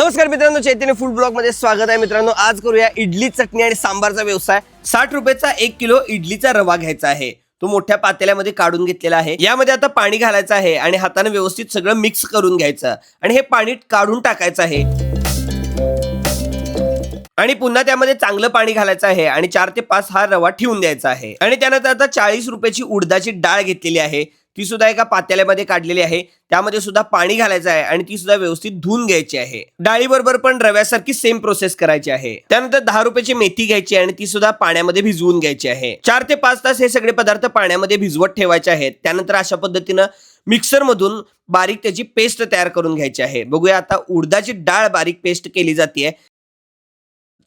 नमस्कार मित्रांनो, चैतन्य food blog मध्ये स्वागत आहे. मित्रांनो, आज करूया इडली चटणी आणि सांबारचा व्यवसाय. 60 रुपयाचा 1 किलो इडलीचा रवा घ्यायचा आहे. तो मोठ्या पातेल्यामध्ये काढून घेतलेला आहे. यामध्ये आता पाणी घालायचं आहे आणि हाताने व्यवस्थित सगळं मिक्स करून घ्यायचं आणि हे पाणी काढून टाकायचं आहे. आणि पुन्हा त्यामध्ये चांगलं पाणी घालायचं आहे आणि 4 ते 5 हा रवा ठेवून द्यायचा आहे. आणि त्यानंतर आता 40 रुपयाची उडदाची डाळ घेतलेली आहे. ती सुद्धा एका पातेल्यामध्ये काढलेली आहे. त्यामध्ये सुद्धा पाणी घालायचं आहे आणि ती सुद्धा व्यवस्थित धुवून घ्यायची आहे. डाळीबरोबर पण रव्यासारखी सेम प्रोसेस करायची आहे. त्यानंतर 10 रुपयाची मेथी घ्यायची आणि ती सुद्धा पाण्यामध्ये भिजवून घ्यायची आहे. 4 ते 5 तास हे सगळे पदार्थ पाण्यामध्ये भिजवत ठेवायचे आहेत. त्यानंतर अशा पद्धतीनं मिक्सर मधून बारीक त्याची पेस्ट तयार करून घ्यायची आहे. बघूया आता उडदाची डाळ बारीक पेस्ट केली जाते.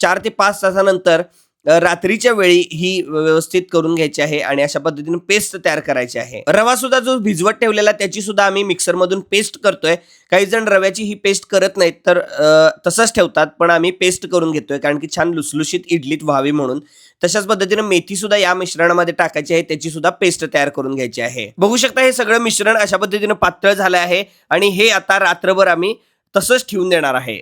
4 ते 5 तासानंतर रात्रीच्या वेळी ही व्यवस्थित करून घ्यायची आहे आणि अशा पद्धतीने पेस्ट तयार करायची आहे. रवा सुद्धा जो भिजवत ठेवलेला त्याची सुद्धा आम्ही मिक्सर मधून पेस्ट करतोय. काही जण रव्याची ही पेस्ट करत नाहीत तर तसंच ठेवतात, पण आम्ही पेस्ट करून घेतोय कारण की छान लुसलुशीत इडलीत व्हावी म्हणून. तशाच पद्धतीने मेथी सुद्धा या मिश्रणामध्ये टाकायची आहे, त्याची सुद्धा पेस्ट तयार करून घ्यायची आहे. बघू शकता हे सगळं मिश्रण अशा पद्धतीने पातळ झालं आहे आणि हे आता रात्रभर आम्ही तसंच ठेवून देणार आहे.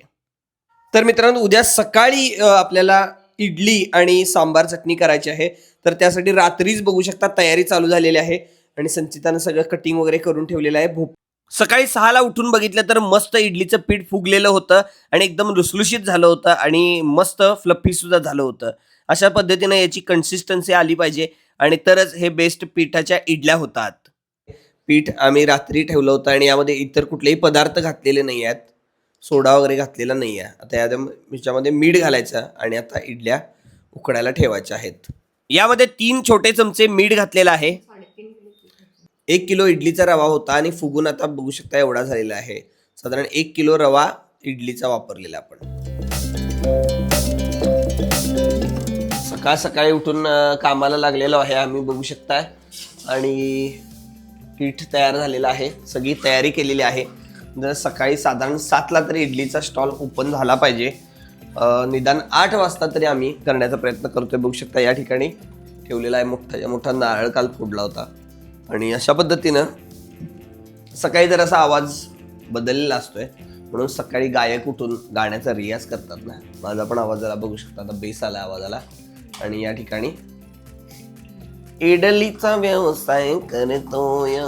तर मित्रांनो, उद्या सकाळी आपल्याला इडली आणि सांबार चटणी करायची आहे. तर त्यासाठी रात्रीच बघू शकता तयारी चालू झालेली आहे आणि संचितानं सगळं कटिंग वगैरे करून ठेवलेलं आहे. सकाळी 6ला उठून बघितलं तर मस्त इडलीचं पीठ फुगलेलं होतं आणि एकदम लुसलुशीत झालं होतं आणि मस्त फ्लफी सुद्धा झालं होतं. अशा पद्धतीने याची कन्सिस्टन्सी आली पाहिजे आणि तरच हे बेस्ट पीठाच्या इडल्या होतात. पीठ आम्ही रात्री ठेवलं होतं आणि यामध्ये इतर कुठलेही पदार्थ घातलेले नाही आहेत. सोडा वगैरे घातलेला नाही आहे. आता याच्यामध्ये मीठ घालायचं आणि आता इडल्या उकडायला ठेवायच्या आहेत. यामध्ये 3 छोटे चमचे मीठ घातलेलं आहे. 1 किलो इडलीचा रवा होता आणि फुगून आता बघू शकता एवढा झालेला आहे. साधारण 1 किलो रवा इडलीचा वापरलेला आपण. सकाळ सकाळी उठून कामाला लागलेलो आहे आम्ही, बघू शकता. आणि पीठ तयार झालेलं आहे, सगळी तयारी केलेली आहे. जर सकाळी साधारण 7ला तरी इडलीचा स्टॉल ओपन झाला पाहिजे. निदान 8 वाजता तरी आम्ही करण्याचा प्रयत्न करतोय. बघू शकता या ठिकाणी ठेवलेला आहे मोठा नारळ काल फोडला होता. आणि अशा पद्धतीनं सकाळी जर असा आवाज बदललेला असतोय म्हणून सकाळी गायक उठून गाण्याचा रियाज करतात ना. माझा पण आवाज जरा बघू शकता, आता बेस आला आवाजाला. आणि या ठिकाणी इडलीचा व्यवसाय करतोय,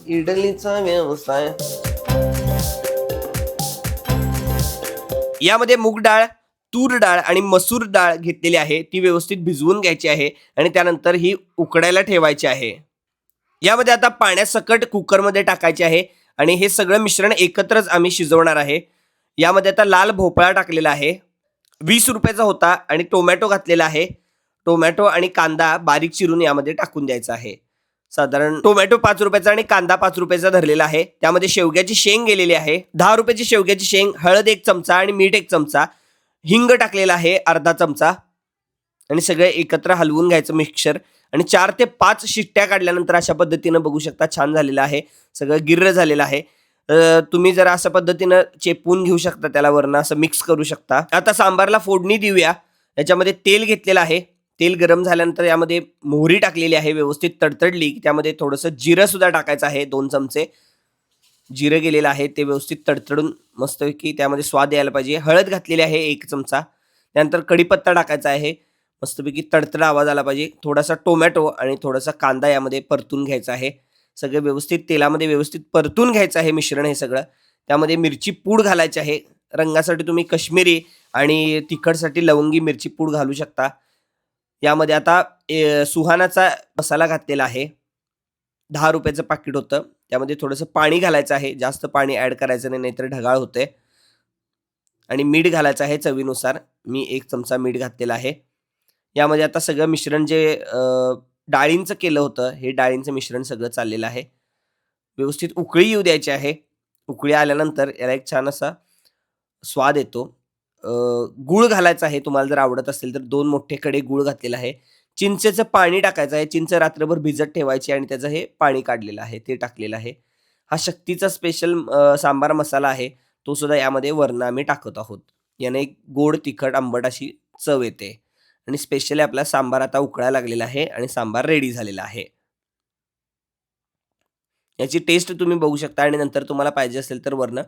इडलीचा व्यवसाय. यामध्ये मूग डाळ, तूर डाळ आणि मसूर डाळ घेतलेली आहे. ती व्यवस्थित भिजवून घ्यायची आहे आणि त्यानंतर ही उकडायला ठेवायची आहे. यामध्ये आता पाण्यासकट कुकरमध्ये टाकायचे आहे आणि हे सगळं मिश्रण एकत्रच आम्ही शिजवणार आहे. यामध्ये आता लाल भोपळा टाकलेला आहे, 20 रुपयाचा होता. आणि टोमॅटो घातलेला आहे. टोमॅटो आणि कांदा बारीक चिरून यामध्ये टाकून द्यायचा आहे. साधारण टोमॅटो 5 रुपयाचा आणि कांदा 5 रुपयाचा धरलेला आहे. त्यामध्ये शेवग्याची शेंग गेलेली आहे, 10 रुपयाची शेवग्याची शेंग, हळद 1 चमचा आणि मीठ 1 चमचा, हिंग टाकलेला आहे अर्धा चमचा. आणि सगळे एकत्र हलवून घ्यायचं मिक्सर. आणि 4 ते 5 शिट्ट्या काढल्यानंतर अशा पद्धतीनं बघू शकता छान झालेलं आहे, सगळं गिर्र झालेलं आहे. तुम्ही जर अशा पद्धतीनं चेपून घेऊ शकता, त्याला वरनं असं मिक्स करू शकता. आता सांबारला फोडणी देऊया. याच्यामध्ये तेल घेतलेलं आहे. तेल गरम झाल्यानंतर यामध्ये मोहरी टाकलेली आहे, व्यवस्थित तडतडली की त्यामध्ये थोडंसं जिरं सुद्धा टाकायचं आहे. 2 चमचे जिरं गेलेलं आहे, ते व्यवस्थित तडतडून मस्तपैकी त्यामध्ये स्वाद यायला पाहिजे. हळद घातलेली आहे 1 चमचा. त्यानंतर कढीपत्ता टाकायचा आहे, मस्तपैकी तडतडा आवाज आला पाहिजे. थोडासा टोमॅटो आणि थोडासा कांदा यामध्ये परतून घ्यायचा आहे. सगळं व्यवस्थित तेलामध्ये व्यवस्थित परतून घ्यायचं आहे मिश्रण हे सगळं. त्यामध्ये मिरची पूड घालायची आहे. रंगासाठी तुम्ही काश्मीरी आणि तिखटसाठी लवंगी मिरची पूड घालू शकता. यामध्ये आता सुहानाचा मसाला घातलेला आहे, 10 रुपयाचं पाकिट होतं. त्यामध्ये थोडंसं पाणी घालायचं आहे, जास्त पाणी ॲड करायचं नाही, नाहीतर ढगाळ होते. आणि मीठ घालायचं आहे चवीनुसार. मी 1 चमचा मीठ घातलेला आहे. यामध्ये आता सगळं मिश्रण जे डाळींचं केलं होतं, हे डाळींचं मिश्रण सगळं चाललेलं आहे. व्यवस्थित उकळी येऊ द्यायची आहे. उकळी आल्यानंतर याला एक छान असा स्वाद येतो. गूळ घालायचा आहे, तुम्हाला जर आवडत असेल तर 2 मोठे कडे गूळ घातलेला आहे. चिंचेचं पाणी टाकायचं आहे. चिंच रात्रभर भिजत ठेवायची आणि त्याचं हे पाणी काढलेलं आहे, ते टाकलेलं आहे. हा शक्तीचा स्पेशल सांबार मसाला आहे, तो सुद्धा यामध्ये वरनं आम्ही टाकत आहोत. याने एक गोड तिखट आंबट अशी चव येते. आणि स्पेशली आपला सांबार आता उकळायला लागलेला आहे आणि सांबार रेडी झालेला आहे. याची टेस्ट तुम्ही बघू शकता आणि नंतर तुम्हाला पाहिजे असेल तर वरनं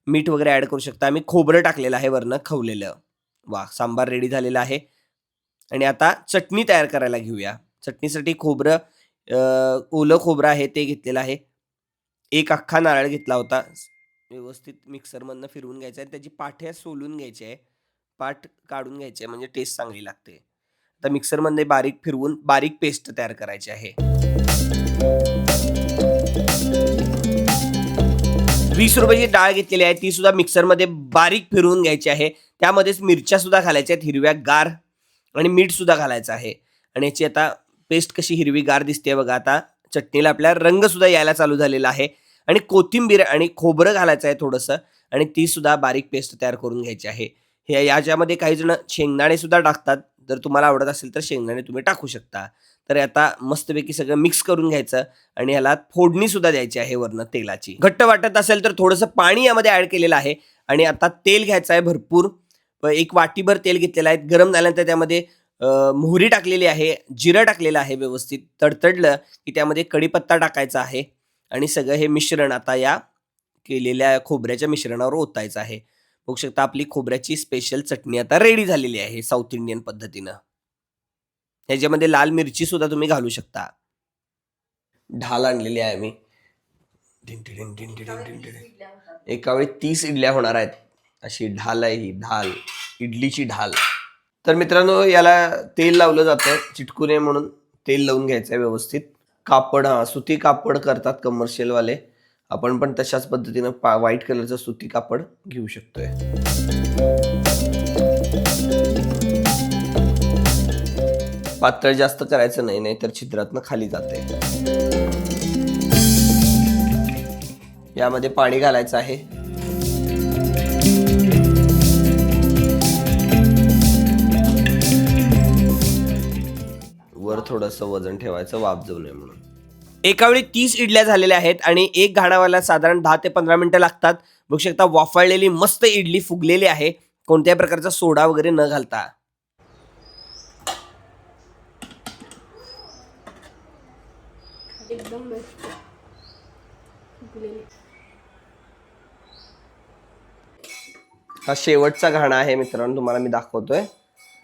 मीठ वगैरे ऍड करू शकता. आम्ही खोबरं टाकलेलं आहे वरनं खवलेलं. वा, सांबार रेडी झालेला आहे. आणि आता चटणी तयार करायला घेऊया. चटणीसाठी खोबरं, ओलं खोबरं आहे ते घेतलेलं आहे. एक अख्खा नारळ घेतला होता. व्यवस्थित मिक्सरमधनं फिरवून घ्यायचं आहे. त्याची पाठ्या सोलून घ्यायची आहे. पाठ काढून घ्यायची आहे म्हणजे टेस्ट चांगली लागते. आता मिक्सरमध्ये बारीक फिरवून बारीक पेस्ट तयार करायची आहे. 20 रुपयाची डाळ घेतलेली आहे, ती सुद्धा मिक्सरमध्ये बारीक फिरवून घ्यायची आहे. त्यामध्येच मिरच्या सुद्धा घालायच्या आहेत हिरव्यागार आणि मीठ सुद्धा घालायचं आहे. आणि याची आता पेस्ट कशी हिरवीगार दिसते बघा. आता चटणीला आपल्या रंग सुद्धा यायला चालू झालेला आहे. आणि कोथिंबीर आणि खोबरं घालायचं आहे थोडंसं आणि ती सुद्धा बारीक पेस्ट तयार करून घ्यायची आहे. हे याच्यामध्ये काही जण शेंगदाणे सुद्धा टाकतात. जर तुम्हाला आवडत असेल तर शेंगदाणे तुम्ही टाकू शकता. तर आता मस्तपैकी सगळं मिक्स करून घ्यायचं आणि ह्याला फोडणी सुद्धा द्यायची आहे वरनं तेलाची. घट्ट वाटत असेल तर थोडंसं पाणी यामध्ये ऍड केलेलं आहे. आणि आता तेल घ्यायचं आहे भरपूर. एक वाटीभर तेल घेतलेलं आहे. गरम झाल्यानंतर त्यामध्ये मोहरी टाकलेली आहे, जिरं टाकलेलं आहे. व्यवस्थित तडतडलं की त्यामध्ये कढीपत्ता टाकायचा आहे आणि सगळं हे मिश्रण आता या केलेल्या खोबऱ्याच्या मिश्रणावर ओतायचं आहे. बघू शकता आपली खोबऱ्याची स्पेशल चटणी आता रेडी झालेली आहे साऊथ इंडियन पद्धतीनं. ह्याच्यामध्ये लाल मिरची सुद्धा तुम्ही घालू शकता. ढाल आणलेली आहे मी. एका वेळी 30 इडल्या होणार आहेत. अशी ढाल आहे ही, ढाल, इडलीची ढाल. तर मित्रांनो, याला तेल लावलं जातं चिटकू नये म्हणून. तेल लावून घ्यायचं आहे व्यवस्थित. कापड, सुती कापड करतात कमर्शियल वाले. आपण पण तशाच पद्धतीनं व्हाईट कलरचं सुती कापड घेऊ शकतोय. पातळ जास्त करायचं नाही, नाहीतर छिद्रातनं खाली जाते. यामध्ये पाणी घालायचं आहे. वर थोडंसं वजन ठेवायचं, वाफ जाऊ नये म्हणून. एका वेळी 30 इडल्या झालेल्या आहेत आणि एक घाणावाला साधारण 10 ते 15 मिनिटं लागतात. बघू शकता वाफळलेली मस्त इडली फुगलेली आहे, कोणत्याही प्रकारचा सोडा वगैरे न घालता. एकदम मस्त फुगलेली. हा शेवटचा घाणा आहे मित्रांनो, तुम्हाला मी दाखवतोय.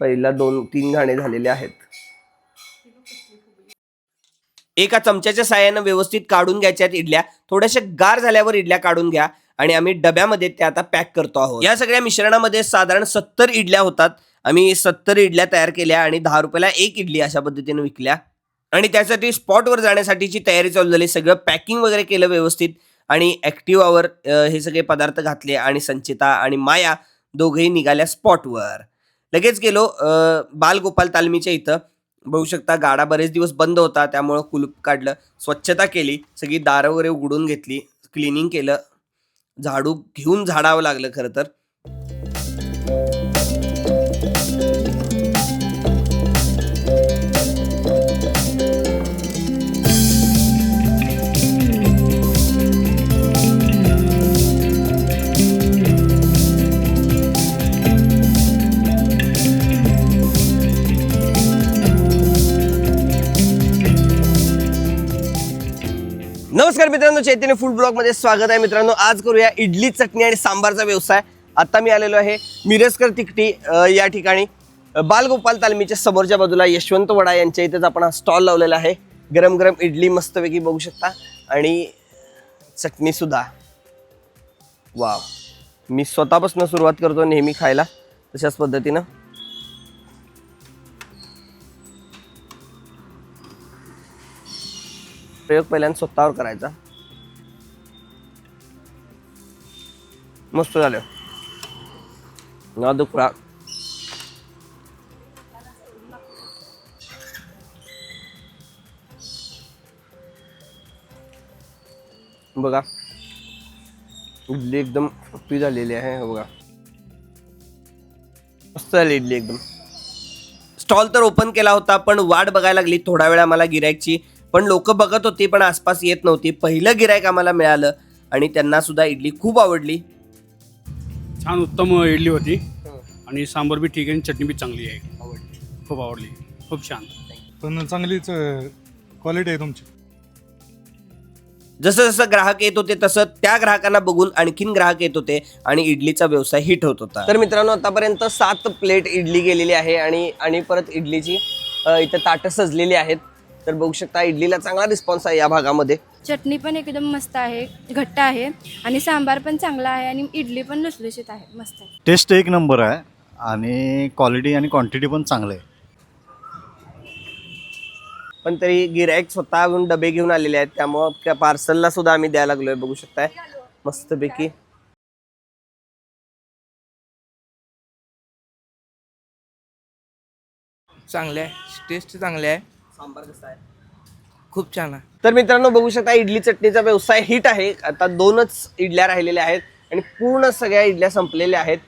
पहिला 2-3 घाणे झालेले आहेत. एका चमच्याच्या साहाय्यानं व्यवस्थित काढून घ्यायच्या आहेत इडल्या. थोड्याशा गार झाल्यावर इडल्या काढून घ्या आणि आम्ही डब्यामध्ये त्या आता पॅक करतो आहोत. या सगळ्या मिश्रणामध्ये साधारण 70 इडल्या होतात. आम्ही 70 इडल्या तयार केल्या आणि 10 रुपयाला एक इडली अशा पद्धतीने विकल्या. आणि त्यासाठी स्पॉटवर जाण्यासाठीची तयारी चालू झाली. सगळं पॅकिंग वगैरे केलं व्यवस्थित आणि ॲक्टिवावर हे सगळे पदार्थ घातले आणि संचिता आणि माया दोघेही निघाल्या स्पॉटवर. लगेच गेलो बालगोपाल तालमीच्या इथं. बघू शकता गाडा बरेच दिवस बंद होता, त्यामुळं कुलूप काढलं, स्वच्छता केली, सगळी दारं वगैरे उघडून घेतली, क्लिनिंग केलं. झाडू घेऊन झाडावं लागलं खरं तर. नमस्कार मित्रांनो, चैतन्य फूड ब्लॉग मध्ये स्वागत आहे. मित्रांनो, आज करूया इडली, चटणी आणि सांबारचा व्यवसाय. आता मी आलेलो आहे मिरजकर तिकटी या ठिकाणी. बालगोपाल तालमीच्या समोरच्या बाजूला यशवंत वडा यांच्या इथेच आपण हा स्टॉल लावलेला आहे. गरम गरम इडली मस्तपैकी बघू शकता आणि चटणी सुद्धा. वाव, मी स्वतःपासून सुरुवात करतो नेहमी खायला तशाच पद्धतीनं. प्रयोग पहिल्यांदा स्वतःवर करायचा. मस्त झालं ना दुखळा. बघा इडली एकदम सोपी झालेली आहे. बघा मस्त झाली इडली एकदम. स्टॉल तर ओपन केला होता पण वाट बघायला लागली थोडा वेळ आम्हाला गिरायकची. पण लोक बघत होती पण आसपास येत नव्हती. पहिलं गिरायक आम्हाला मिळालं आणि त्यांना सुद्धा इडली खूप आवडली. छान उत्तम इडली होती आणि सांबार बी ठीक आहे आणि चटणी बी चांगली आहे. खूप आवडली, खूप छान. पण चांगलीच क्वालिटी आहे तुमची. जसं जसं ग्राहक येत होते तसं त्या ग्राहकांना बघून आणखीन ग्राहक येत होते आणि इडलीचा व्यवसाय हिट होत होता. तर मित्रांनो, आतापर्यंत 7 प्लेट इडली गेलेली आहे आणि परत इडलीची इथं ताटं सजलेली आहेत. तर बघू शकता इडलीला चांगला रिस्पॉन्स आहे या भागामध्ये. चटणी पण एकदम मस्त आहे, घट्ट आहे आणि सांबार पण चांगला आहे आणि इडली पण लुसलुशीत आहे, मस्त आहे. टेस्ट एक नंबर आहे आणि क्वालिटी आणि क्वांटिटी पण चांगलं आहे. पण तरी गिराईक स्वतः घेऊन डबे घेऊन आलेले आहेत, त्यामुळं पार्सलला सुद्धा आम्ही द्यायला लागलोय. बघू शकताय मस्तपैकी. चांगले आहे, टेस्ट चांगले आहे. सांबार कसं आहे? खूप छान आहे. तर मित्रांनो, बघू शकता इडली चटणीचा व्यवसाय हिट आहे. आता 2च इडल्या राहिलेल्या आहेत आणि पूर्ण सगळ्या इडल्या संपलेल्या आहेत.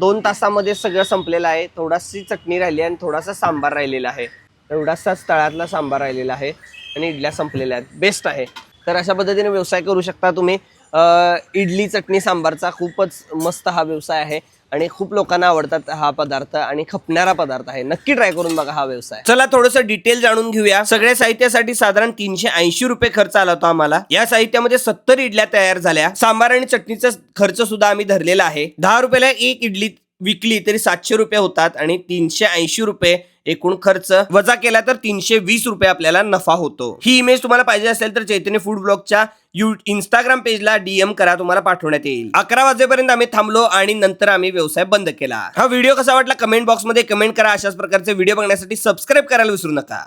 2 तासामध्ये सगळं संपलेलं आहे. थोडाशी चटणी राहिली आणि थोडासा सांबार राहिलेला आहे. एवढासाच तळातला सांबार राहिलेला आहे आणि इडल्या संपलेल्या आहेत. बेस्ट आहे. तर अशा पद्धतीने व्यवसाय करू शकता तुम्ही. इडली चटणी सांबारचा खूपच मस्त हा व्यवसाय आहे आणि खूप लोकांना आवडतात हा पदार्थ आणि खपणारा पदार्थ आहे. नक्की ट्राय करून बघा हा व्यवसाय. चला थोडंसं डिटेल जाणून घेऊया. सगळ्या साहित्यासाठी साधारण 380 रुपये खर्च आला होता आम्हाला. या साहित्यामध्ये 70 इडल्या तयार झाल्या. सांबार आणि चटणीचा खर्च सुद्धा आम्ही धरलेला आहे. 10 रुपयाला एक इडली विकली तरी 700 रुपये होतात आणि 380 रुपये एकूण खर्च वजा केला तर 320 रुपये आपल्याला नफा होतो. ही इमेज तुम्हाला पाहिजे असेल तर चैतन्य फूड ब्लॉगच्या इंस्टाग्राम पेजला DM करा, तुम्हाला पाठवण्यात येईल. 11 वाजेपर्यंत आम्ही थांबलो आणि नंतर आम्ही व्यवसाय बंद केला. हा व्हिडिओ कसा वाटला कमेंट बॉक्समध्ये कमेंट करा. अशाच प्रकारचे व्हिडिओ बघण्यासाठी सबस्क्राईब करायला विसरू नका.